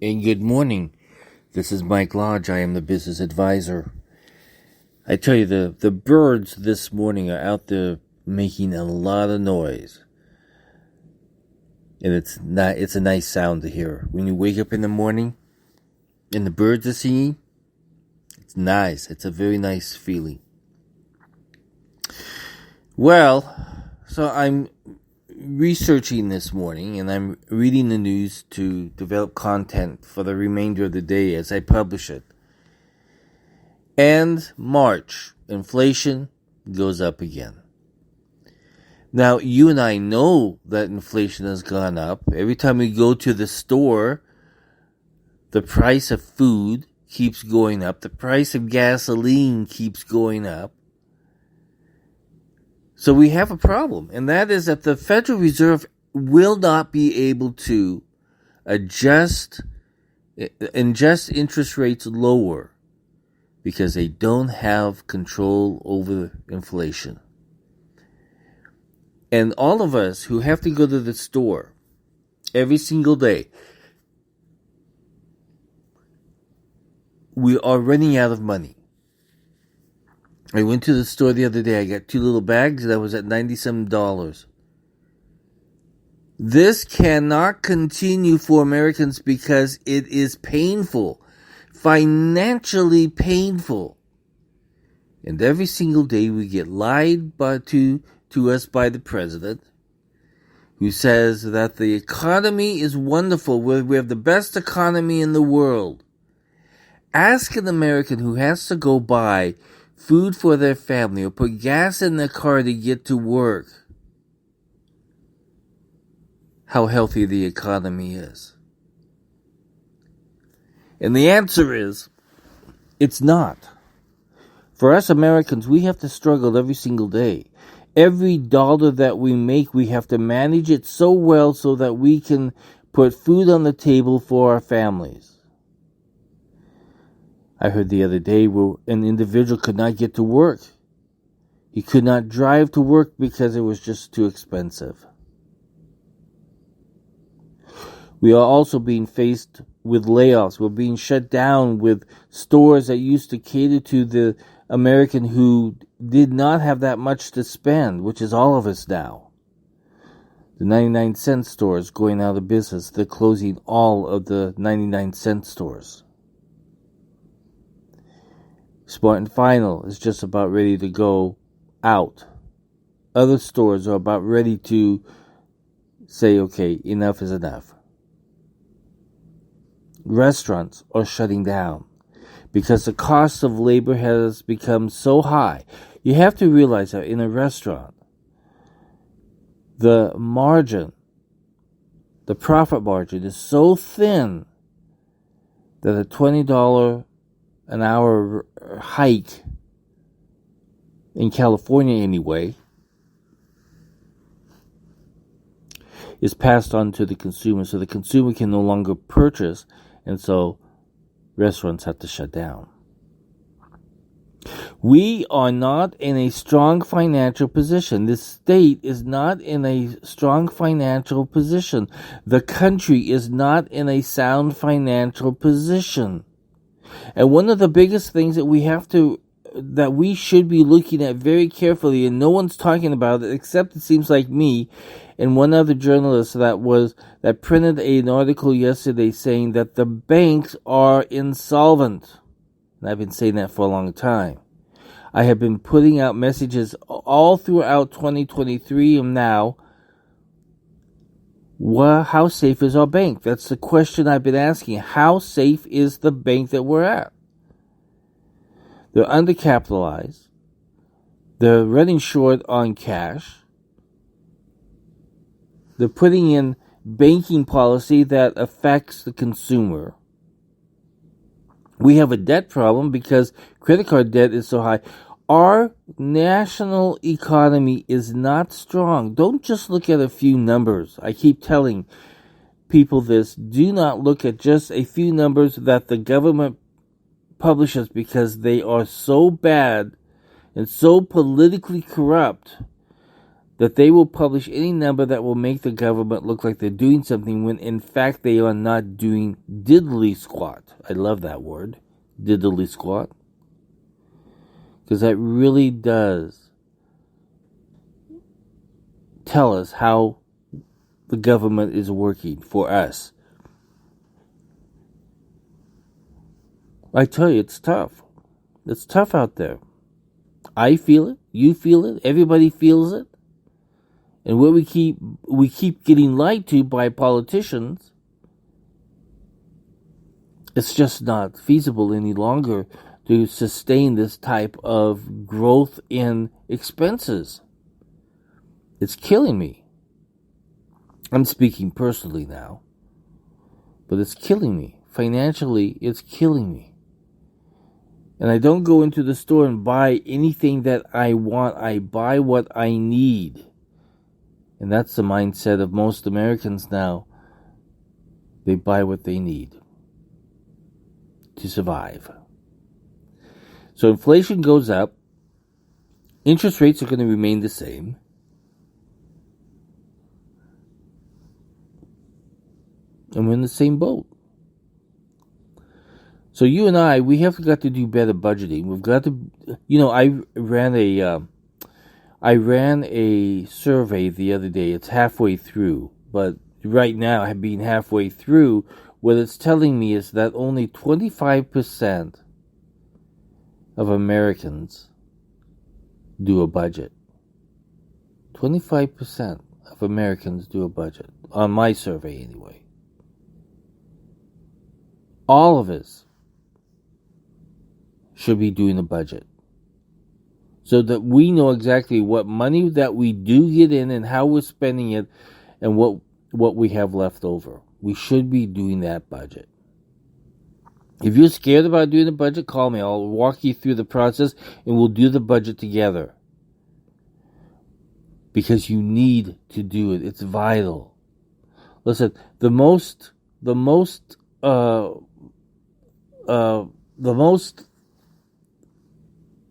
And good morning. This is Mike Lodge. I am the business advisor. I tell you, the birds this morning are out there making a lot of noise. And it's a nice sound to hear. When you wake up in the morning and the birds are singing, it's nice. It's a very nice feeling. Well, so I'm researching this morning and I'm reading the news to develop content for the remainder of the day as I publish it. And March, inflation goes up again. Now, you and I know that inflation has gone up. Every time we go to the store, the price of food keeps going up. The price of gasoline keeps going up. So we have a problem, and that is that the Federal Reserve will not be able to adjust interest rates lower because they don't have control over inflation. And all of us who have to go to the store every single day, we are running out of money. I went to the store the other day. I got 2 little bags that was at $97. This cannot continue for Americans because it is painful, financially painful. And every single day we get lied to us by the president, who says that the economy is wonderful. We have the best economy in the world. Ask an American who has to go buy food for their family or put gas in their car to get to work how healthy the economy is. And the answer is, it's not. For us Americans, we have to struggle every single day. Every dollar that we make, we have to manage it so well so that we can put food on the table for our families. I heard the other day where an individual could not get to work. He could not drive to work because it was just too expensive. We are also being faced with layoffs. We're being shut down with stores that used to cater to the American who did not have that much to spend, which is all of us now. The 99-cent stores going out of business. They're closing all of the 99-cent stores. Smart and Final is just about ready to go out. Other stores are about ready to say, okay, enough is enough. Restaurants are shutting down because the cost of labor has become so high. You have to realize that in a restaurant, the profit margin is so thin that a $20 an hour hike in California anyway is passed on to the consumer, so the consumer can no longer purchase, and so restaurants have to shut down. We are not in a strong financial position. This state is not in a strong financial position. The country is not in a sound financial position. And one of the biggest things that we should be looking at very carefully, and no one's talking about it except it seems like me and one other journalist that printed an article yesterday saying that the banks are insolvent. And I've been saying that for a long time. I have been putting out messages all throughout 2023 and now. How safe is our bank? That's the question I've been asking. How safe is the bank that we're at? They're undercapitalized. They're running short on cash. They're putting in banking policy that affects the consumer. We have a debt problem because credit card debt is so high. Our national economy is not strong. Don't just look at a few numbers. I keep telling people this. Do not look at just a few numbers that the government publishes because they are so bad and so politically corrupt that they will publish any number that will make the government look like they're doing something when in fact they are not doing diddly squat. I love that word, diddly squat, because that really does tell us how the government is working for us. I tell you, it's tough. It's tough out there. I feel it. You feel it. Everybody feels it. And what we keep getting lied to by politicians, it's just not feasible any longer to sustain this type of growth in expenses. It's killing me. I'm speaking personally now, but it's killing me. Financially, it's killing me. And I don't go into the store and buy anything that I want. I buy what I need. And that's the mindset of most Americans now. They buy what they need to survive. So inflation goes up. Interest rates are going to remain the same. And we're in the same boat. So you and I, we have got to do better budgeting. We've got to, I ran a survey the other day. It's halfway through, but right now, being halfway through, what it's telling me is that only 25% of Americans do a budget. 25% of Americans do a budget, on my survey anyway. All of us should be doing a budget so that we know exactly what money that we do get in and how we're spending it and what we have left over. We should be doing that budget. If you're scared about doing a budget, call me. I'll walk you through the process and we'll do the budget together. Because you need to do it. It's vital. Listen, the most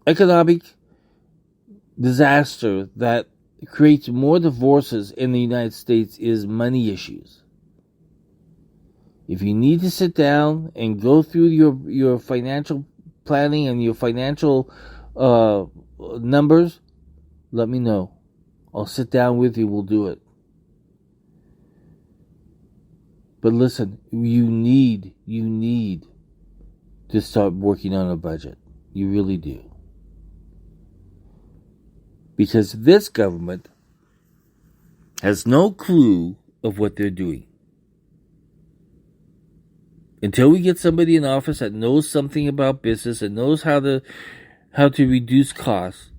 economic disaster that creates more divorces in the United States is money issues. If you need to sit down and go through your financial planning and your financial numbers, let me know. I'll sit down with you. We'll do it. But listen, you need to start working on a budget. You really do. Because this government has no clue of what they're doing. Until we get somebody in office that knows something about business and knows how to reduce costs,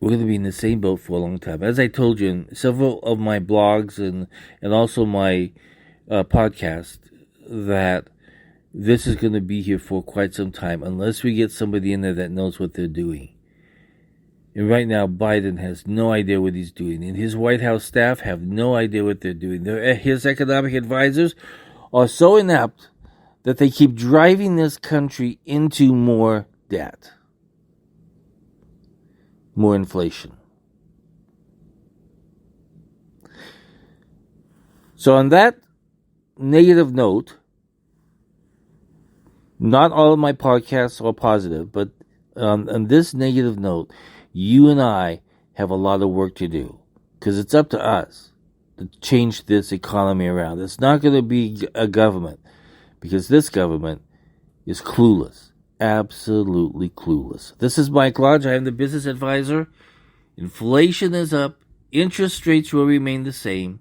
we're going to be in the same boat for a long time. As I told you in several of my blogs and also my podcast, that this is going to be here for quite some time unless we get somebody in there that knows what they're doing. And right now, Biden has no idea what he's doing. And his White House staff have no idea what they're doing. His economic advisors are so inept that they keep driving this country into more debt. More inflation. So on that negative note, not all of my podcasts are positive, but on this negative note, you and I have a lot of work to do because it's up to us to change this economy around. It's not going to be a government because this government is clueless. Absolutely clueless. This is Mike Lodge. I am the business advisor. Inflation is up. Interest rates will remain the same.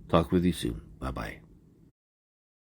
Talk with you soon. Bye-bye.